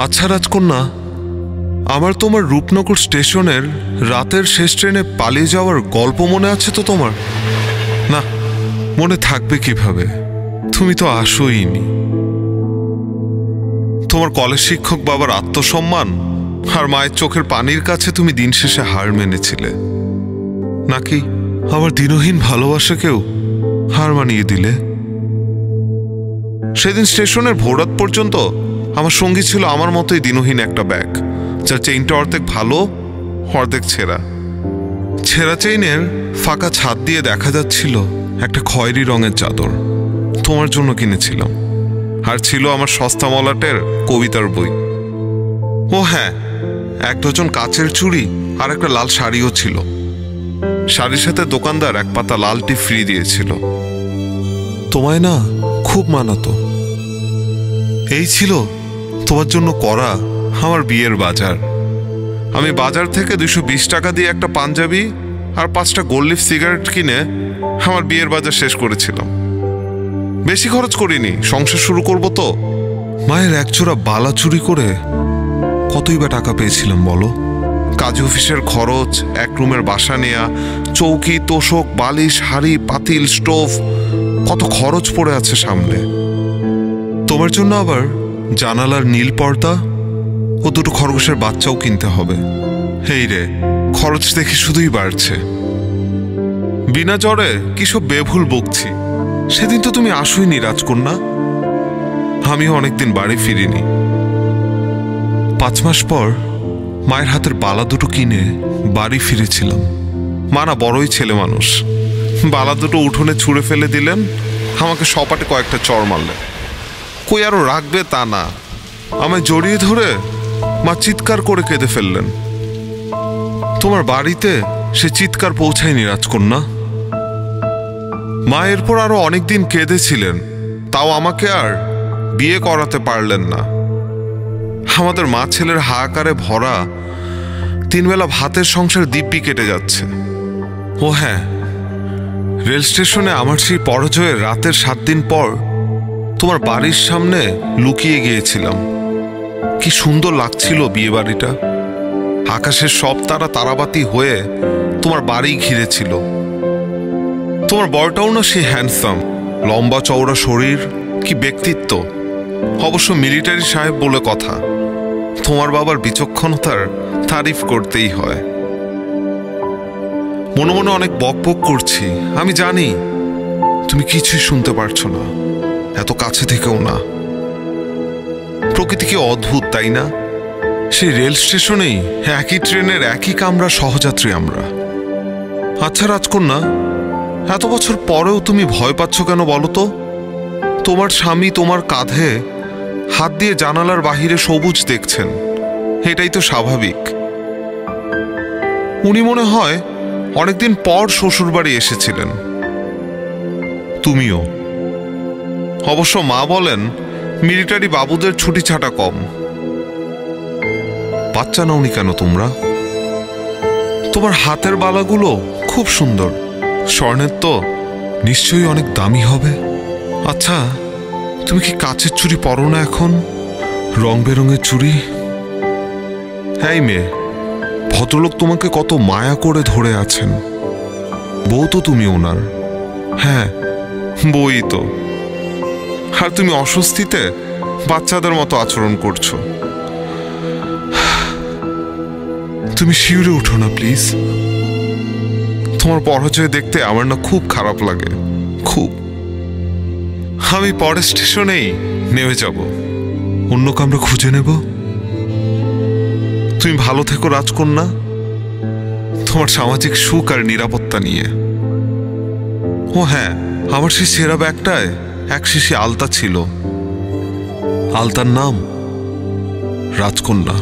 আচ্ছা রাজকন্যা, আমার তোমার রূপনগর স্টেশনের রাতের শেষ ট্রেনে পালিয়ে যাওয়ার গল্প মনে আছে তো তোমার? না, মনে থাকবে কিভাবে, তুমি তো আসোইনি। তোমার কলেজ শিক্ষক বাবার আত্মসম্মান আর মায়ের চোখের পানির কাছে তুমি দিন শেষে হার মেনেছিলে, নাকি আমার দিনহীন ভালোবাসাকেও হার মানিয়ে দিলে? সেদিন স্টেশনের ভোররাত পর্যন্ত আমার সঙ্গী ছিল আমার মতোই দিনহীন একটা ব্যাগ, যার চেইনটা অর্ধেক ভালো অর্ধেক ছেঁড়া। ছেঁড়া চেইনের ফাঁকা ছাদ দিয়ে দেখা যাচ্ছিল একটা খয়েরি রঙের চাদর, তোমার জন্য কিনেছিলাম। আর ছিল আমার সস্তা মলাটের কবিতার বই। ও হ্যাঁ, 1 ডজন কাচের চুড়ি আর একটা লাল শাড়িও ছিল। শাড়ির সাথে দোকানদার 1 পাতা লাল টি ফ্রি দিয়েছিল। তোমায় না খুব মানাতো। এই ছিল তোমার জন্য করা আমার বিয়ের বাজার। আমি বাজার থেকে 220 টাকা দিয়ে একটা পাঞ্জাবি আর 5টা গোল্ড লিফ সিগারেট কিনে আমার বিয়ের বাজার শেষ করেছিলাম। বেশি খরচ করিনি, সংসার শুরু করব তো। মায়ের একজোড়া বালা চুরি করে কতই বা টাকা পেয়েছিলাম বলো? কাজী অফিসের খরচ, 1 রুমের বাসা নেয়া, চৌকি, তোষক, বালিশ, হাড়ি, পাতিল, স্টোভ, কত খরচ পড়ে আছে সামনে। তোমার জন্য আবার জানালার নীল পর্দা ও 2টো খরগোশের বাচ্চাও কিনতে হবে। এই রে, খরচ দেখে শুধুই বাড়ছে। বিনা জ্বরে কি সব বেভুল বকছি। সেদিন তো তুমি আসোইনি রাজকন্যা, আমিও অনেকদিন বাড়ি ফিরিনি। 5 মাস পর মায়ের হাতের বালা 2টো কিনে বাড়ি ফিরেছিলাম। মা না বড়ই ছেলে মানুষ, বালা 2টো উঠোনে ছুঁড়ে ফেলে দিলেন, আমাকে সপাটে কয়েকটা চড় মারলেন। কই আরো রাখবে তা না, আমায় জড়িয়ে ধরে মা চিৎকার করে কেঁদে ফেললেন। তোমার বাড়িতে সে চিৎকার পৌঁছায়নি রাজকন্যা। মা এরপর আরো অনেকদিন কেঁদেছিলেন, তাও আমাকে আর বিয়ে করাতে পারলেন না। আমাদের মা ছেলের হাহাকারে ভরা 3 বেলা ভাতের সংসার দিব্যি কেটে যাচ্ছে। ও হ্যাঁ, রেল স্টেশনে আমার সেই পরাজয়ের রাতের 7 দিন পর তোমার বাড়ির সামনে লুকিয়ে গিয়েছিলাম। কি সুন্দর লাগছিল বিয়ে বাড়িটা। আকাশের সব তারা তারাবাতি হয়ে তোমার বাড়ি ঘিরেছিল। তোমার বরটাও না সে হ্যান্ডসাম, লম্বা চওড়া শরীর, কি ব্যক্তিত্ব। অবশ্য মিলিটারি সাহেব বলে কথা। তোমার বাবার বিচক্ষণতার তারিফ করতেই হয়। মনে মনে অনেক বকবক করছি, আমি জানি তুমি কিছুই শুনতে পারছো না, এত কাছে থেকেও না। প্রকৃতি কি অদ্ভুত, তাই না? সেই রেল স্টেশনেই একই ট্রেনের একই কামরা সহযাত্রী আমরা। আচ্ছা রাজকন্যা, এত বছর পরেও তুমি ভয় পাচ্ছ কেন বলো তো? তোমার স্বামী তোমার কাঁধে হাত দিয়ে জানালার বাহিরে সবুজ দেখছেন, এটাই তো স্বাভাবিক। উনি মনে হয় অনেকদিন পর শ্বশুরবাড়ি এসেছিলেন, তুমিও। অবশ্য মা বলেন মিলিটারি বাবুদের ছুটি ছাটা কম। বাচ্চা নাওনি কেন তোমরা? তোমার হাতের বালাগুলো খুব সুন্দর, স্বর্ণের তো নিশ্চয়ই অনেক দামি হবে। আচ্ছা, তুমি কি কাচের চুড়ি পরো না এখন, রং বেরঙের চুড়ি? এই মেয়ে, ভদ্রলোক তোমাকে কত মায়া করে ধরে আছেন। বউ তো তুমি ওনার। হ্যাঁ, বই তো। আর তুমি অস্বস্তিতে বাচ্চাদের মতো আচরণ করছো। তুমি শিউরে উঠো না প্লিজ। তোমার পরাজয় দেখতে আমার না খুব খারাপ লাগে, খুব। আমি পরের স্টেশনেই নেমে যাব, অন্য কামরা খুঁজে নেব। তুমি ভালো থেকো রাজকন্যা, তোমার সামাজিক সুখ আর নিরাপত্তা নিয়ে। ও হ্যাঁ, আমার সেই সেরা ব্যাগটায় 1 শিশি আলতা ছিল, আলতার নাম রাজকন্যা।